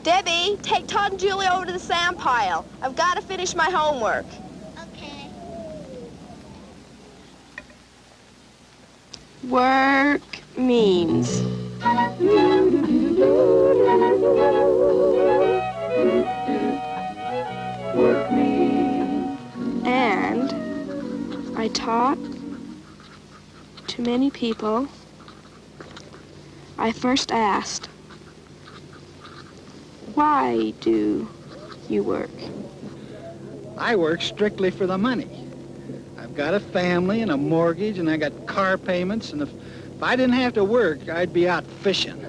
Debbie, take Todd and Julie over to the sand pile. I've got to finish my homework. Okay. Work means. Work means. And I taught to many people. I first asked, why do you work? I work strictly for the money. I've got a family and a mortgage, and I got car payments, and if I didn't have to work, I'd be out fishing.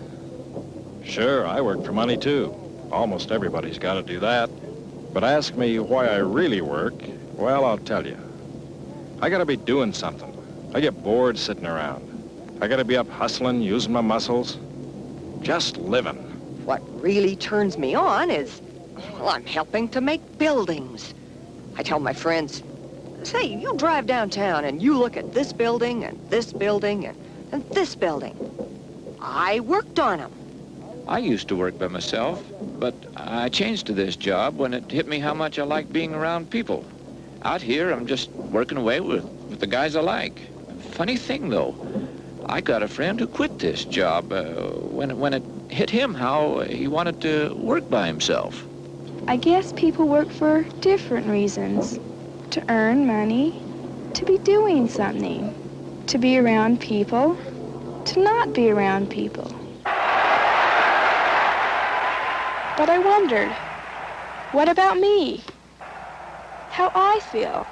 Sure, I work for money, too. Almost everybody's got to do that. But ask me why I really work, well, I'll tell you. I got to be doing something. I get bored sitting around. I got to be up hustling, using my muscles, just living. What really turns me on is, well, I'm helping to make buildings. I tell my friends, say, you drive downtown and you look at this building and this building and this building. I worked on them. I used to work by myself, but I changed to this job when it hit me how much I like being around people. Out here, I'm just working away with the guys I like. Funny thing, though, I got a friend who quit this job when it hit him how he wanted to work by himself. I guess people work for different reasons. To earn money, to be doing something, to be around people, to not be around people. But I wondered, what about me? How I feel,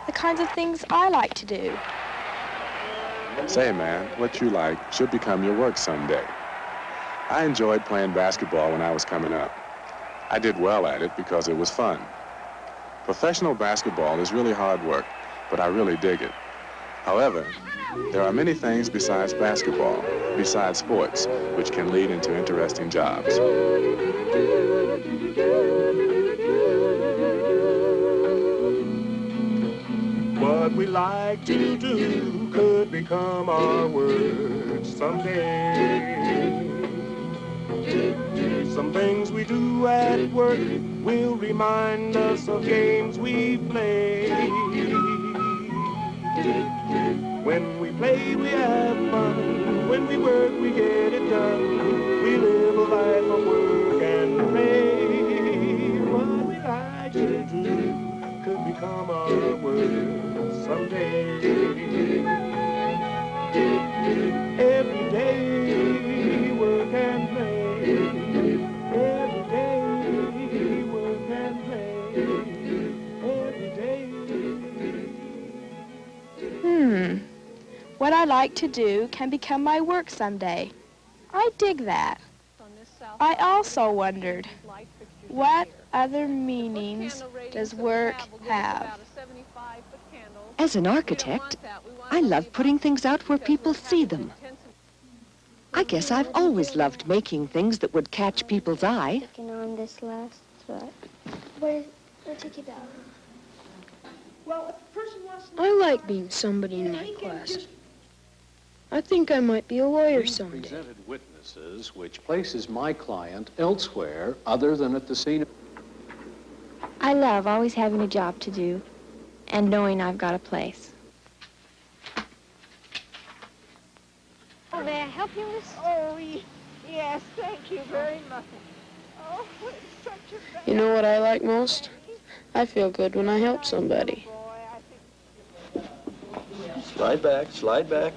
the kinds of things I like to do. Say, man, what you like should become your work someday. I enjoyed playing basketball when I was coming up. I did well at it because it was fun. Professional basketball is really hard work, but I really dig it. However, there are many things besides basketball, besides sports, which can lead into interesting jobs. What we like to do could become our work someday. Some things we do at work will remind us of games we played. When we play, we have fun. When we work, we get it done. We live a life of work and play. What we like to do could become our work someday. Every day, work and play. Every day, work and play. Every day. What I like to do can become my work someday. I dig that. I also wondered, what other meanings does work have? As an architect, I love putting things out where people see them. I guess I've always loved making things that would catch people's eye. Working on this last foot. Where took you down? I like being somebody in my class. I think I might be a lawyer someday. Presented witnesses, which places my client elsewhere other than at the scene. I love always having a job to do and knowing I've got a place. Oh, may I help you, Miss? Oh, yes, thank you very much. Oh, it's such a bad... You know what I like most? I feel good when I help somebody. Slide back,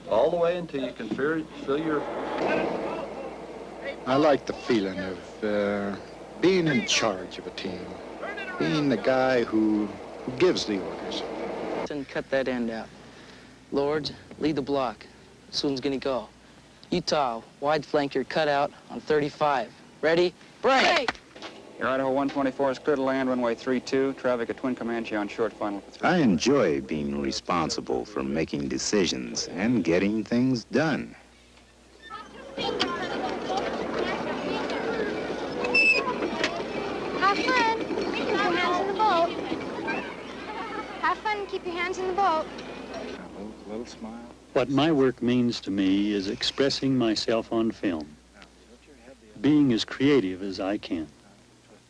all the way until you can feel your... I like the feeling of being in charge of a team, being the guy who gives the orders. And cut that end out. Lords, lead the block. Soon's gonna go. Utah, wide flank your cutout on 35. Ready? Break! Your Idaho 124 is clear to land, runway 32. Traffic at Twin Comanche on short final for 3. I enjoy being responsible for making decisions and getting things done. Have fun. Keep your hands in the boat. Have fun and keep your hands in the boat. A little smile. What my work means to me is expressing myself on film. being as creative as I can.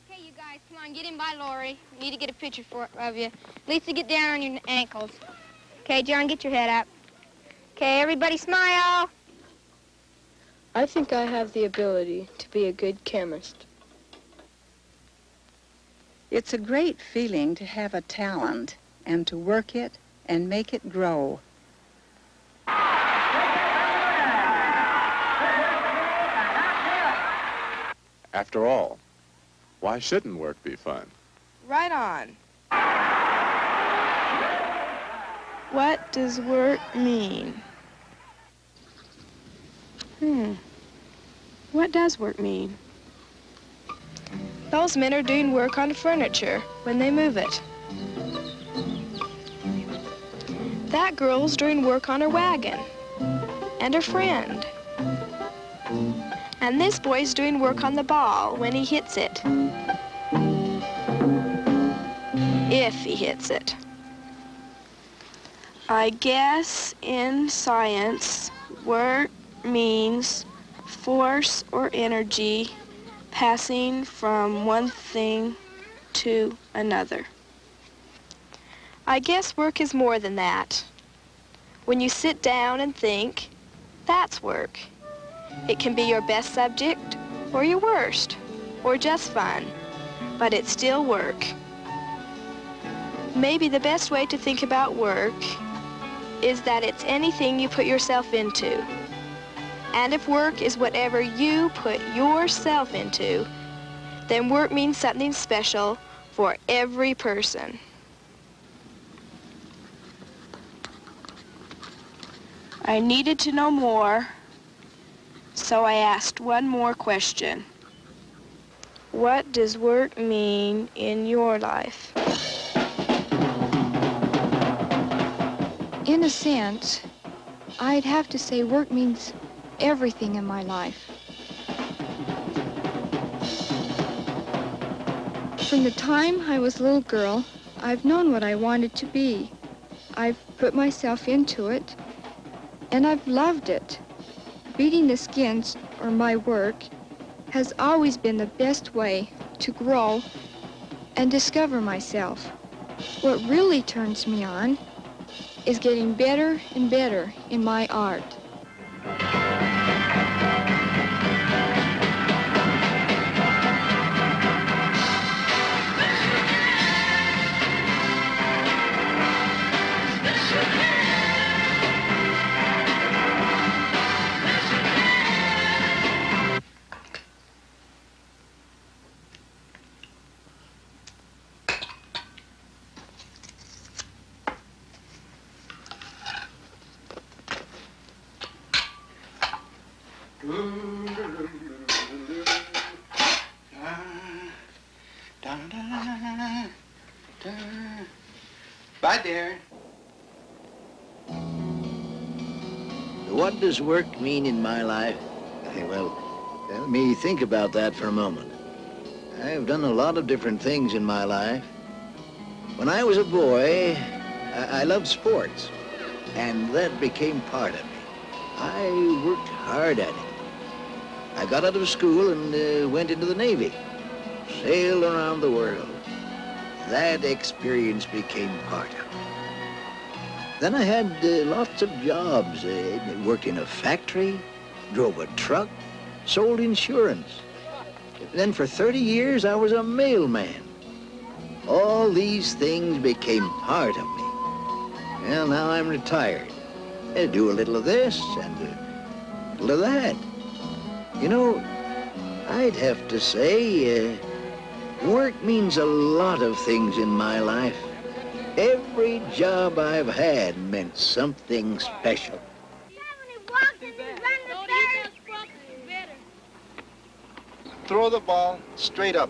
Okay, you guys, come on, get in by Lori. We need to get a picture of you. Lisa, get down on your ankles. Okay, John, get your head up. Okay, everybody smile. I think I have the ability to be a good chemist. It's a great feeling to have a talent and to work it and make it grow. After all, why shouldn't work be fun? Right on. What does work mean? What does work mean? Those men are doing work on furniture when they move it. That girl's doing work on her wagon and her friend. And this boy's doing work on the ball when he hits it. If he hits it. I guess in science, work means force or energy passing from one thing to another. I guess work is more than that. When you sit down and think, that's work. It can be your best subject or your worst or just fun, but it's still work. Maybe the best way to think about work is that it's anything you put yourself into. And if work is whatever you put yourself into, then work means something special for every person. I needed to know more, so I asked one more question. What does work mean in your life? In a sense, I'd have to say work means everything in my life. From the time I was a little girl, I've known what I wanted to be. I've put myself into it, and I've loved it. Beating the skins, or my work, has always been the best way to grow and discover myself. What really turns me on is getting better and better in my art. Bye, Darren. What does work mean in my life? Well, let me think about that for a moment. I've done a lot of different things in my life. When I was a boy, I loved sports, and that became part of me. I worked hard at it. I got out of school and went into the Navy, sailed around the world. That experience became part of me. Then I had lots of jobs. Worked in a factory, drove a truck, sold insurance. Then for 30 years, I was a mailman. All these things became part of me. Well, now I'm retired. I do a little of this and a little of that. You know, I'd have to say, work means a lot of things in my life. Every job I've had meant something special. Throw the ball straight up,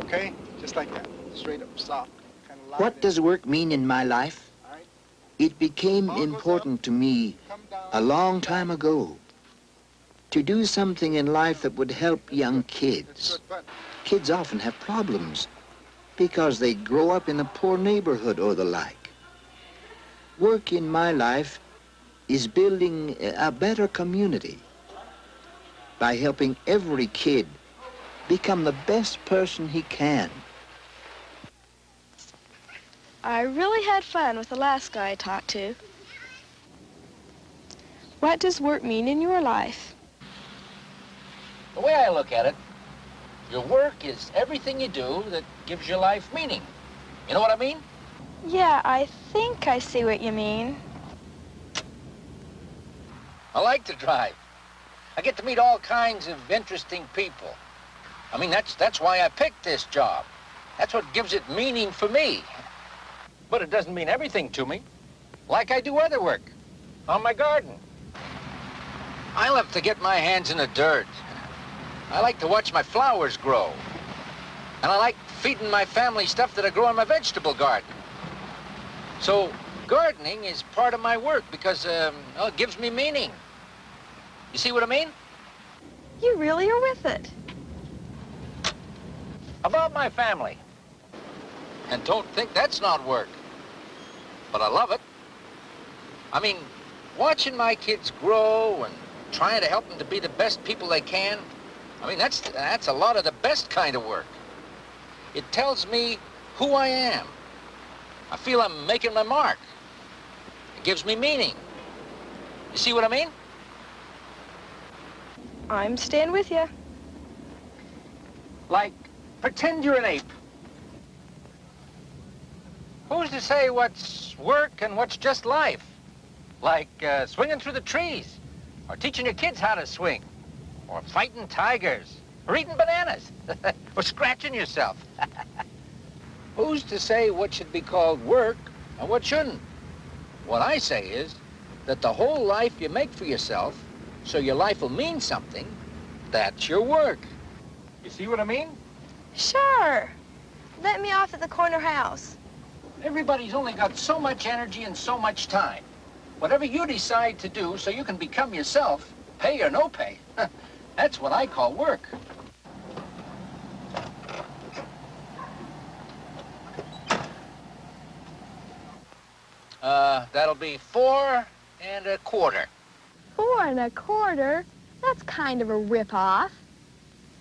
okay? Just like that, straight up, soft. What does work mean in my life? It became important to me a long time ago to do something in life that would help young kids. Kids often have problems because they grow up in a poor neighborhood or the like. Work in my life is building a better community by helping every kid become the best person he can. I really had fun with the last guy I talked to. What does work mean in your life? The way I look at it, your work is everything you do that gives your life meaning. You know what I mean? Yeah, I think I see what you mean. I like to drive. I get to meet all kinds of interesting people. I mean, that's why I picked this job. That's what gives it meaning for me. But it doesn't mean everything to me, like I do other work on my garden. I love to get my hands in the dirt. I like to watch my flowers grow. And I like feeding my family stuff that I grow in my vegetable garden. So gardening is part of my work because well, it gives me meaning. You see what I mean? You really are with it. About my family. And don't think that's not work. But I love it. I mean, watching my kids grow and trying to help them to be the best people they can, I mean, that's a lot of the best kind of work. It tells me who I am. I feel I'm making my mark. It gives me meaning. You see what I mean? I'm staying with you. Like, pretend you're an ape. Who's to say what's work and what's just life? Like swinging through the trees, or teaching your kids how to swing, or fighting tigers, or eating bananas, or scratching yourself. Who's to say what should be called work and what shouldn't? What I say is that the whole life you make for yourself, so your life will mean something, that's your work. You see what I mean? Sure. Let me off at the corner house. Everybody's only got so much energy and so much time. Whatever you decide to do so you can become yourself, pay or no pay, that's what I call work. That'll be 4 1/4. 4 1/4? That's kind of a rip-off.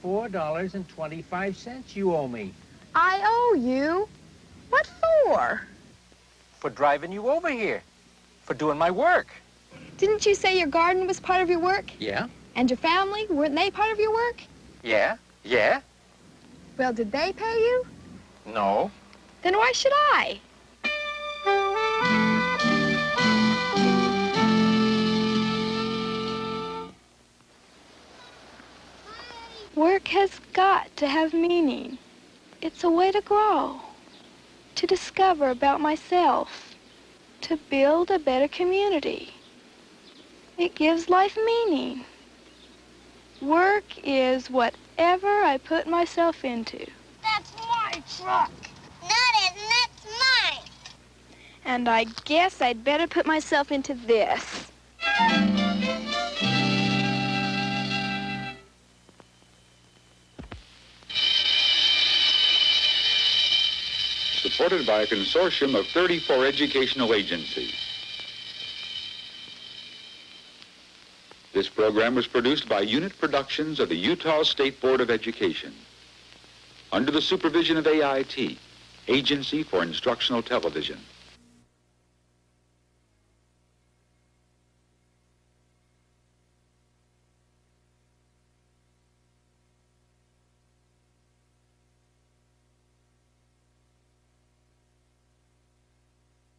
$4.25 you owe me. I owe you? What for? For driving you over here. For doing my work. Didn't you say your garden was part of your work? Yeah? And your family, weren't they part of your work? Yeah? Yeah? Well, did they pay you? No. Then why should I? Work has got to have meaning. It's a way to grow, to discover about myself, to build a better community. It gives life meaning. Work is whatever I put myself into. That's my truck. No, it isn't. That's mine. And I guess I'd better put myself into this. Supported by a consortium of 34 educational agencies. This program was produced by Unit Productions of the Utah State Board of Education, under the supervision of AIT, Agency for Instructional Television.